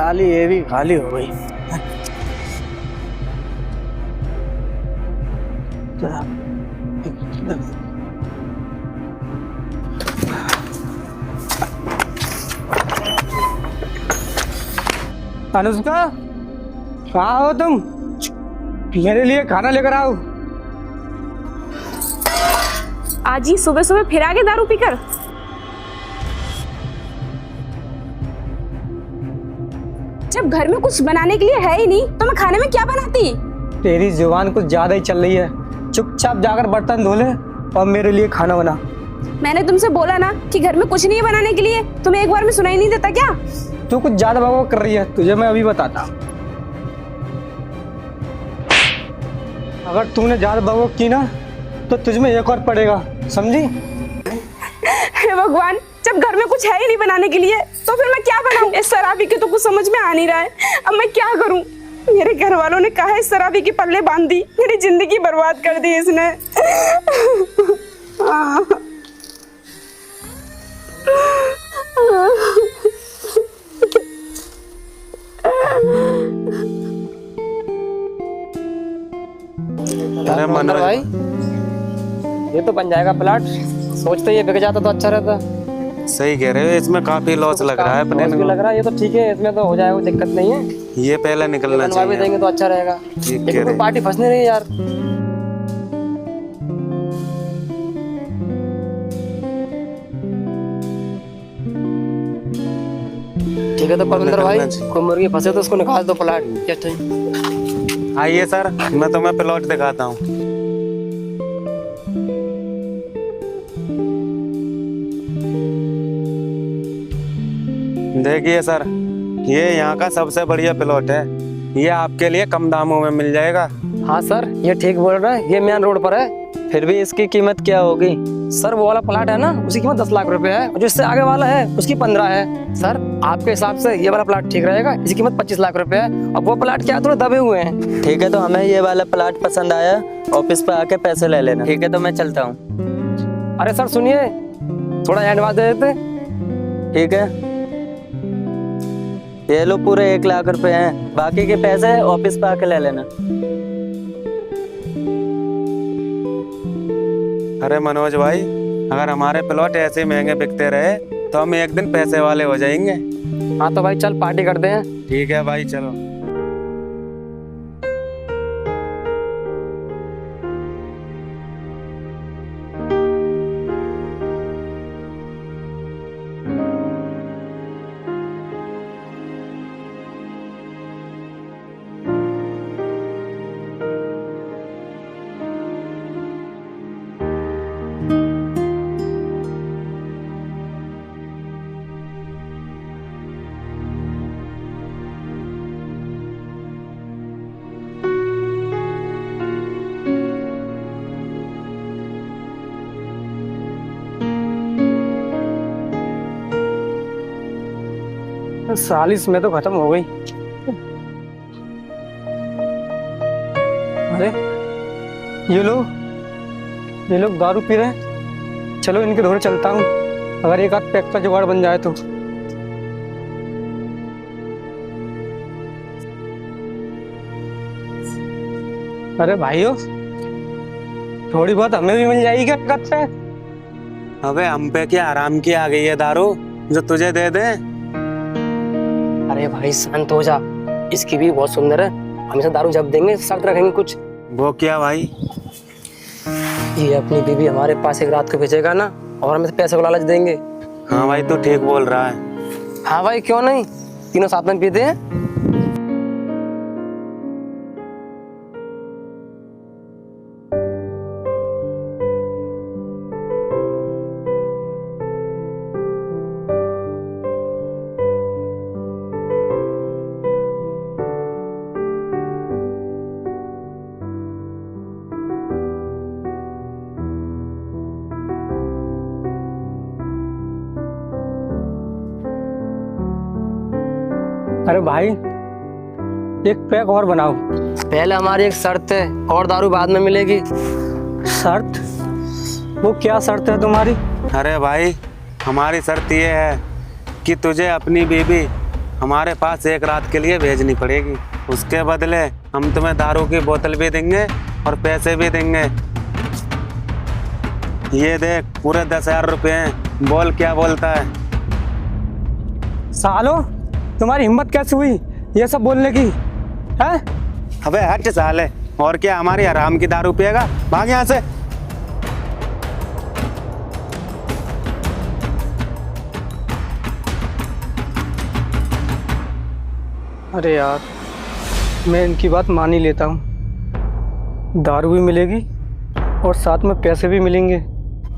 साली ये भी खाली हो गई। अनुष्का, कहाँ हो तुम? मेरे लिए खाना लेकर आओ। आज ही सुबह सुबह फिर आ गए दारू पीकर। जब घर में कुछ बनाने के लिए है ही नहीं तो मैं खाने में क्या बनाती? तेरी जुबान कुछ ज्यादा ही चल रही है। चुपचाप जाकर बर्तन धो ले और मेरे लिए खाना बना। मैंने तुमसे बोला ना कि घर में कुछ नहीं है बनाने के लिए। तुम्हें एक बार में सुनाई नहीं देता क्या? तू कुछ ज्यादा बकवास कर रही है, तुझे मैं अभी बताता। अगर तूने ज्यादा बकवास की ना तो तुझमें एक और पड़ेगा, समझी? हे भगवान, जब घर में कुछ है ही नहीं बनाने के लिए तो फिर मैं क्या बनाऊं? इस शराबी के तो कुछ समझ में आ नहीं रहा है। अब मैं क्या करूं? मेरे घर वालों ने कहा इस शराबी की पल्ले बांध दी, मेरी जिंदगी बर्बाद कर दी इसने। अरे मनोज भाई, ये तो बन जाएगा प्लाट। सोचते ये बिक जाता तो अच्छा रहता। सही कह रहे हो, इसमें काफी लॉस लग रहा है अपने लॉस भी लग रहा है। ये तो ठीक है, इसमें तो हो जाएगा, कोई दिक्कत नहीं है। ये पहले निकलना बनवा भी चाहिए। देंगे तो अच्छा रहेगा। ठीक लेकिन कह कोई रहे पार्टी फंस नहीं रही यार। ठीक है तो परमिंदर भाई, निकलना चाहिए। कोई मुर्गी फंसे तो उसको निकाल दो प्लाट। क्या चाहिए? आइए सर, मैं तुम्हें प्लॉट दिखाता हूँ। देखिए सर, ये यहाँ का सबसे बढ़िया प्लॉट है। ये आपके लिए कम दामों में मिल जाएगा। हाँ सर, ये ठीक बोल रहा है। ये मेन रोड पर है। फिर भी इसकी कीमत क्या होगी? सर वो वाला प्लाट है ना, उसकी कीमत 10 लाख रुपए है और जो इससे आगे वाला है उसकी 15 है। सर आपके हिसाब से ये वाला प्लाट ठीक रहेगा, इसकी कीमत 25 लाख रुपए है। और वो प्लाट क्या थोड़े दबे हुए हैं। ठीक है, तो हमें ये वाला प्लाट पसंद आया, ऑफिस पे आके पैसे ले लेना। ठीक है, तो मैं चलता हूँ। अरे सर सुनिए, थोड़ा एडवांस दे देते। ठीक है, ये लो पूरे 1 लाख रुपए हैं, बाकी के पैसे ऑफिस पे आके ले लेना। अरे मनोज भाई, अगर हमारे प्लॉट ऐसे महंगे बिकते रहे तो हम एक दिन पैसे वाले हो जाएंगे। हाँ तो भाई चल पार्टी करते हैं। ठीक है भाई, चलो। सालिस में तो खत्म हो गई। अरे ये लोग दारू पी रहे हैं। चलो इनके ढोरे चलता हूँ, अगर एक आध पैक का जुगाड़ बन जाए तो। अरे भाइयों, थोड़ी बहुत हमें भी मिल जाएगी क्या कब से? अबे हम पे क्या आराम की आ गई है दारू जो तुझे दे दे? अरे भाई शांत हो जा, इसकी भी बहुत सुंदर है। हमेशा दारू जब देंगे शर्त रखेंगे कुछ। वो क्या भाई? ये अपनी बीवी हमारे पास एक रात को भेजेगा ना, और हमें पैसे को लालच देंगे। हाँ भाई, तू ठीक बोल रहा है। हाँ भाई क्यों नहीं, तीनों साथ में पीते हैं। अरे भाई एक पैक और बनाओ। पहले हमारी एक शर्त है, और दारू बाद में मिलेगी। शर्त? वो क्या शर्त है तुम्हारी? अरे भाई, हमारी शर्त ये है कि तुझे अपनी बीवी हमारे पास एक रात के लिए भेजनी पड़ेगी। उसके बदले हम तुम्हें दारू की बोतल भी देंगे और पैसे भी देंगे। ये देख, पूरे 10,000 रुपए हैं। बोल क्या बोलता है? सालो, तुम्हारी हिम्मत कैसे हुई ये सब बोलने की? है? अबे हट साले, और क्या हमारी हराम की दारू पिएगा? भाग यहाँ से। अरे यार, मैं इनकी बात मान ही लेता हूँ। दारू भी मिलेगी और साथ में पैसे भी मिलेंगे।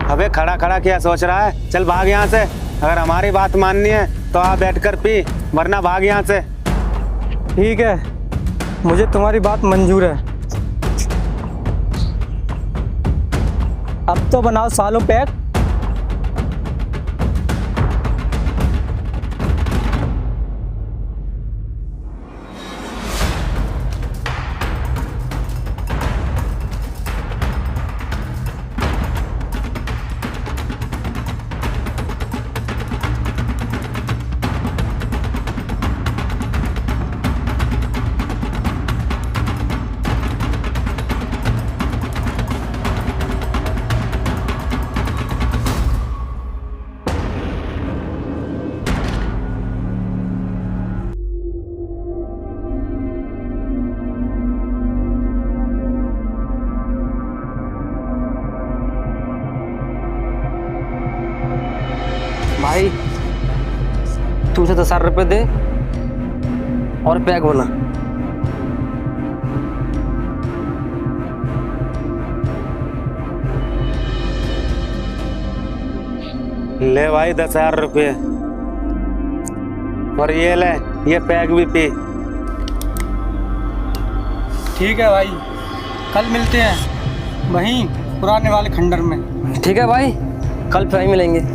अबे खड़ा खड़ा क्या सोच रहा है? चल भाग यहाँ से। अगर हमारी बात माननी है तो आप बैठकर पी, वरना भाग यहाँ से। ठीक है, मुझे तुम्हारी बात मंजूर है। अब तो बनाओ सालों पैक। भाई, तुमसे 10,000 रुपये दे और पैक होना। ले भाई 10,000 रुपये, और ये ले, ये पैक भी पी। ठीक है भाई, कल मिलते हैं वहीं पुराने वाले खंडर में। ठीक है भाई, कल फिर मिलेंगे।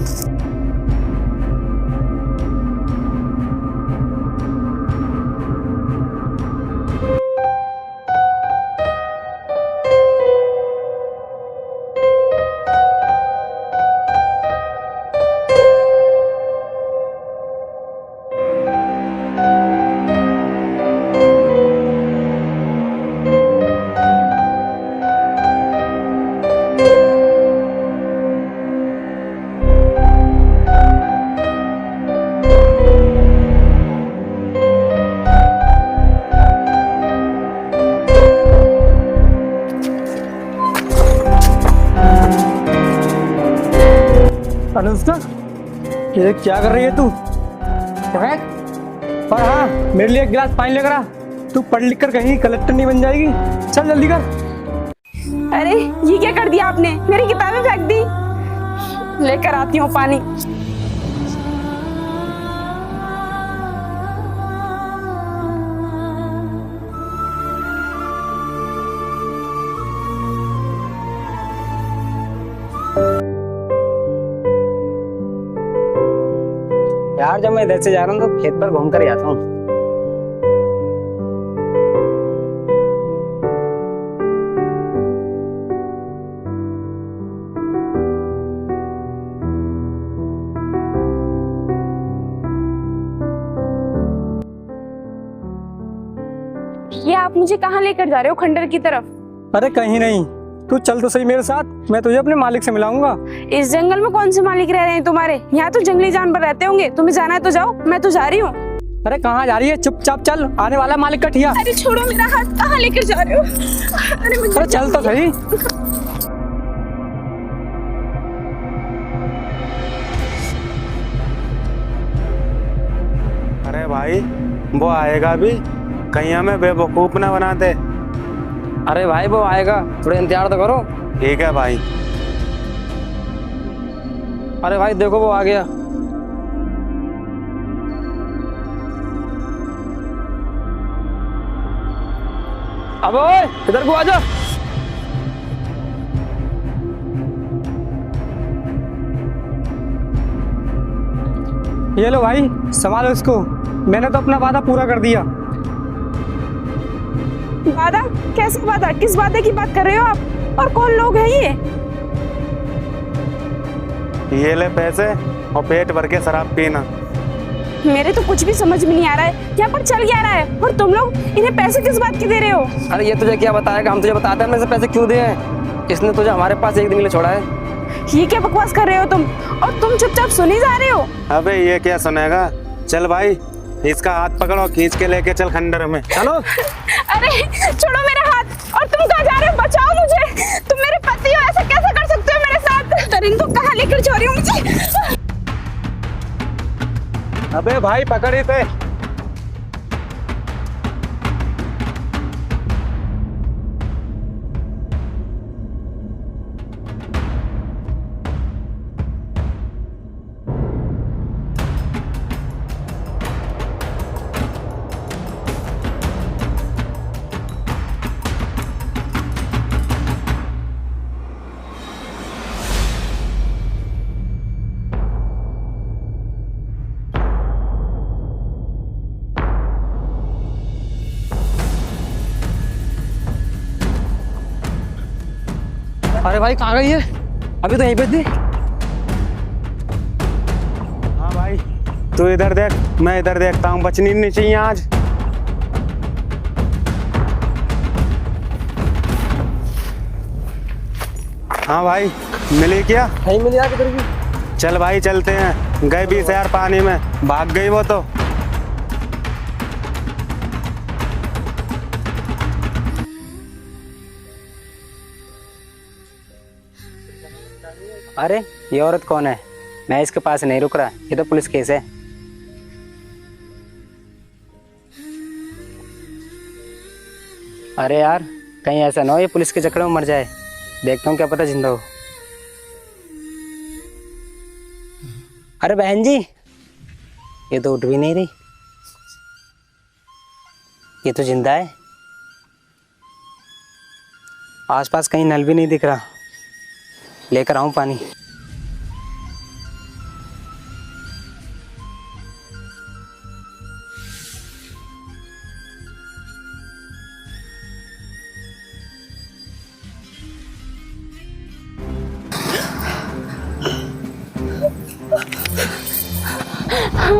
अनुष्का, ये क्या कर रही है तू? और हाँ, मेरे लिए एक गिलास पानी लेकर आ। तू पढ़ लिख कर कहीं कलेक्टर नहीं बन जाएगी। चल जल्दी कर। अरे ये क्या कर दिया आपने? मेरी किताबें फेंक दी। लेकर आती हूँ पानी। यार, जब मैं इधर से जा रहा हूँ तो खेत पर घूम कर ही आता हूँ। ये आप मुझे कहाँ लेकर जा रहे हो? खंडर की तरफ? अरे कहीं नहीं, तू चल तो सही मेरे साथ। मैं तुझे अपने मालिक से मिलाऊंगा। इस जंगल में कौन से मालिक रह रहे हैं तुम्हारे? यहाँ तो जंगली जानवर रहते होंगे। तुम्हें जाना है तो जाओ, मैं तो जा रही हूँ। अरे कहाँ जा रही है? चुपचाप चल, आने वाला मालिक का ठिया। अरे छोड़ो मेरा हाथ, कहाँ लेकर जा रहे हो? अरे चल तो सही। अरे भाई, वो आएगा भी, कहीं हमें बेवकूफ ना बना दे। अरे भाई, वो आएगा, थोड़ा इंतजार तो करो। ठीक है भाई। अरे भाई देखो, वो आ गया। अब ओए, इधर को आजा। ये लो भाई, संभालो इसको। मैंने तो अपना वादा पूरा कर दिया। वादा? कैसा वादा? किस वादे की बात कर रहे हो आप? और कौन लोग हैं ये? ये ले पैसे और पेट भर के शराब पीना। मेरे तो कुछ भी समझ में नहीं आ रहा है, यहाँ पर चल क्या रहा है? और तुम लोग इन्हें पैसे किस बात के दे रहे हो? अरे ये तुझे क्या बताएगा, हम तुझे बताते हैं हमने इसे पैसे क्यों दिए हैं। इसने तुझे हमारे पास एक दिन के लिए छोड़ा है। ये क्या बकवास कर रहे हो तुम? और तुम चुपचाप सुनी जा रहे हो? अबे ये क्या सुनेगा, चल भाई इसका हाथ पकड़ो, खींच के लेके चल खंडर में। चलो। अरे छोड़ो मेरा हाथ। और तुम कहाँ जा रहे हो? बचाओ मुझे, तुम मेरे पति हो, ऐसा कैसे कर सकते हो मेरे साथ? अरे इनको कहाँ लेकर जा रही हो मुझे? अबे भाई पकड़ इसे। अरे भाई कहाँ गई है? अभी तो यहीं पे थी। हाँ भाई तू इधर देख, मैं इधर देखता हूँ, बचनी नहीं चाहिए आज। हाँ भाई मिली क्या? नहीं मिली यार किधर की। चल भाई चलते हैं, गए 20,000 पानी में, भाग गई वो तो। अरे ये औरत कौन है? मैं इसके पास नहीं रुक रहा, ये तो पुलिस केस है। अरे यार कहीं ऐसा ना हो ये पुलिस के चक्कर में मर जाए। देखता हूँ क्या पता जिंदा हो। अरे बहन जी, ये तो उठ भी नहीं रही। ये तो जिंदा है। आसपास कहीं नल भी नहीं दिख रहा। लेकर आऊं पानी।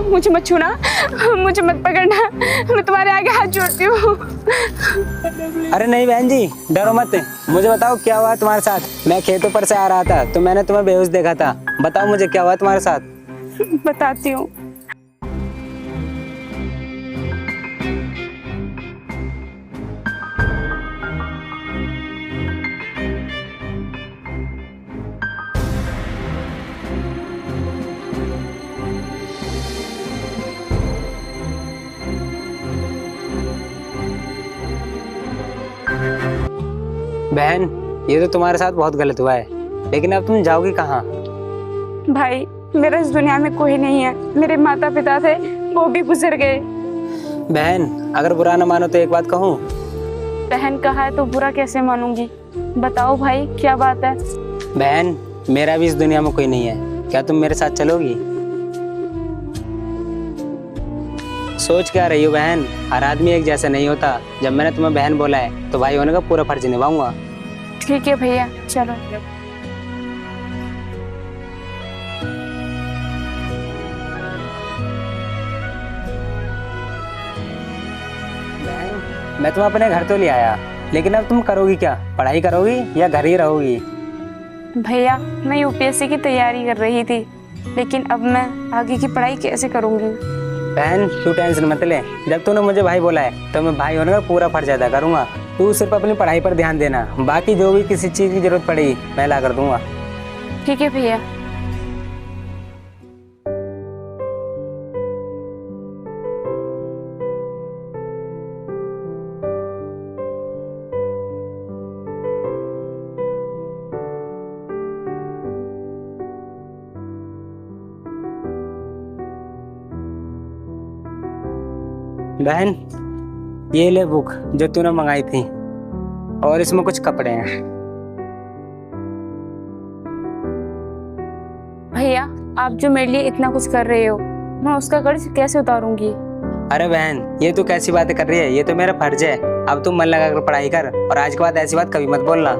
मुझे मत छूना, मुझे मत पकड़ना, मैं तुम्हारे आगे हाथ जोड़ती हूँ। अरे नहीं बहन जी, डरो मत। मुझे बताओ क्या हुआ तुम्हारे साथ? मैं खेतों पर से आ रहा था तो मैंने तुम्हें बेहोश देखा था। बताओ मुझे क्या हुआ तुम्हारे साथ? बताती हूँ। बहन ये तो तुम्हारे साथ बहुत गलत हुआ है, लेकिन अब तुम जाओगी कहाँ? भाई मेरा इस दुनिया में कोई नहीं है। मेरे माता पिता थे, वो भी गुजर गए। बहन अगर बुरा न मानो तो एक बात कहूँ। बहन कहा है तो बुरा कैसे मानूंगी? बताओ भाई क्या बात है? बहन मेरा भी इस दुनिया में कोई नहीं है, क्या तुम मेरे साथ चलोगी? सोच क्या रही हो बहन? हर आदमी एक जैसा नहीं होता। जब मैंने तुम्हें बहन बोला है तो भाई होने का पूरा फर्ज निभाऊंगा। ठीक है भैया चलो। मैं तुम्हें अपने घर तो ले आया, लेकिन अब तुम करोगी क्या? पढ़ाई करोगी या घर ही रहोगी? भैया मैं यूपीएससी की तैयारी कर रही थी, लेकिन अब मैं आगे की पढ़ाई कैसे करूंगी? बहन तू टेंशन मत ले। जब तूने मुझे भाई बोला है तो मैं भाई होने का पूरा फर्ज अदा करूंगा। तू सिर्फ अपनी पढ़ाई पर ध्यान देना, बाकी जो भी किसी चीज की जरूरत पड़ेगी मैं ला कर दूंगा। ठीक है भैया। बहन ये ले बुक जो तूने मंगाई थी, और इसमें कुछ कपड़े हैं। भैया आप जो मेरे लिए इतना कुछ कर रहे हो, मैं उसका कर्ज कैसे उतारूंगी? अरे बहन ये तू कैसी बातें कर रही है? ये तो मेरा फर्ज है। अब तू मन लगा कर पढ़ाई कर, और आज के बाद ऐसी बात कभी मत बोलना।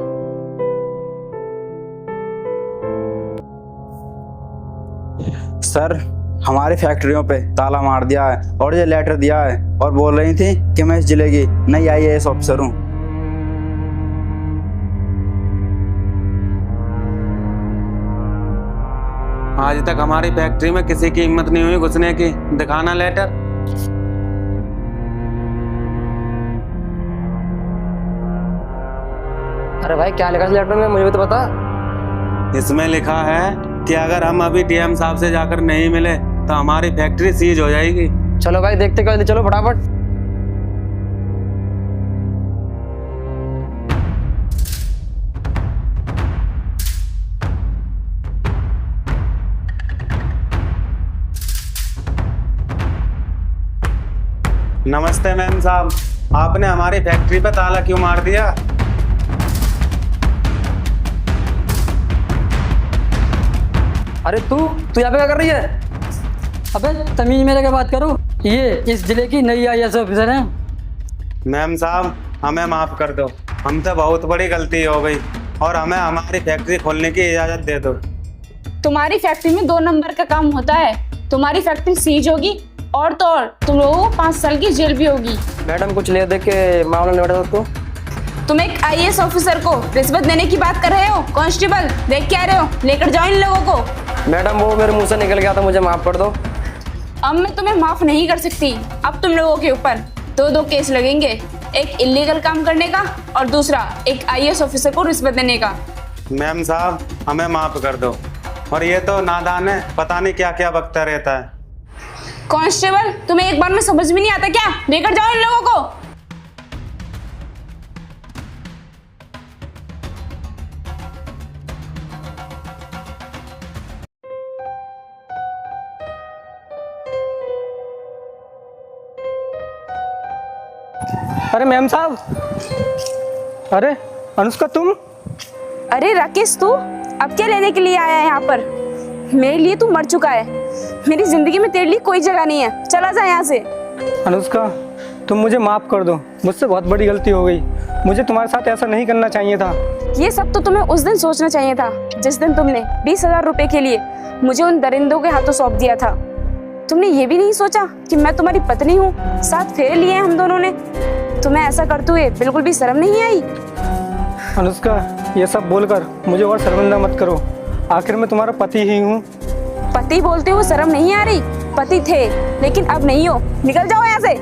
सर हमारी फैक्ट्रियों पे ताला मार दिया है और ये लेटर दिया है और बोल रही थी कि मैं इस जिले की नई IAS ऑफिसर हूँ। आज तक हमारी फैक्ट्री में किसी की हिम्मत नहीं हुई घुसने की। दिखाना लेटर। अरे भाई क्या लिखा इस लेटर में, मुझे भी तो बता। इसमें लिखा है कि अगर हम अभी DM साहब से जाकर नहीं मिले तो हमारी फैक्ट्री सीज हो जाएगी। चलो भाई देखते कर, चलो फटाफट। नमस्ते मैम साहब, आपने हमारी फैक्ट्री पे ताला क्यों मार दिया? अरे तू यहाँ पे क्या कर रही है? अबे तमीज में क्या बात करो, ये इस जिले की नई IAS ऑफिसर हैं। मैम साहब हमें माफ कर दो, हमसे बहुत बड़ी गलती हो गई और हमें हमारी फैक्ट्री खोलने की इजाजत दे दो। तुम्हारी फैक्ट्री में 2 नंबर का काम होता है। तुम्हारी फैक्ट्री सीज होगी और तो और तुम लोगों को 5 साल की जेल भी होगी। मैडम कुछ ले दे के मामला निपटा दो तो। तुम एक IAS ऑफिसर को रिश्वत देने की बात कर रहे हो? कांस्टेबल देख के आ रहे हो, लेकर जाओ इन लोगों को। मैडम वो मेरे मुंह से निकल गया था, मुझे माफ कर दो। अब मैं तुम्हें माफ नहीं कर सकती। अब तुम लोगों के ऊपर 2 केस लगेंगे, एक इलीगल काम करने का और दूसरा एक IAS ऑफिसर को रिश्वत देने का। मैम साहब हमें माफ कर दो। और ये तो नादान है, पता नहीं क्या क्या बकता रहता है। कांस्टेबल तुम्हें एक बार में समझ में नहीं आता क्या? लेकर जाओ इन लोगों को। अरे मैम साहब, अरे अनुष्का तुम? अरे राकेश तू अब क्या लेने के लिए आया है यहाँ पर? मेरे लिए तू मर चुका है। मेरी जिंदगी में तेरे लिए कोई जगह नहीं है, चला जा यहाँ से। अनुष्का तुम मुझे माफ कर दो, मुझसे बहुत बड़ी गलती हो गई। मुझे तुम्हारे साथ ऐसा नहीं करना चाहिए था। ये सब तो तुम्हें उस दिन सोचना चाहिए था जिस दिन तुमने 20,000 रुपए के लिए मुझे उन दरिंदों के हाथों सौंप दिया था। तुमने ये भी नहीं सोचा कि मैं तुम्हारी पत्नी हूँ, साथ फेरे लिए हैं हम दोनों ने। तुम्हें ऐसा करते हुए बिल्कुल भी शर्म नहीं आई? अनुष्का ये सब बोलकर मुझे और शर्मिंदा मत करो, आखिर मैं तुम्हारा पति ही हूँ। पति बोलते हुए शर्म नहीं आ रही? पति थे लेकिन अब नहीं हो, निकल जाओ यहाँ से।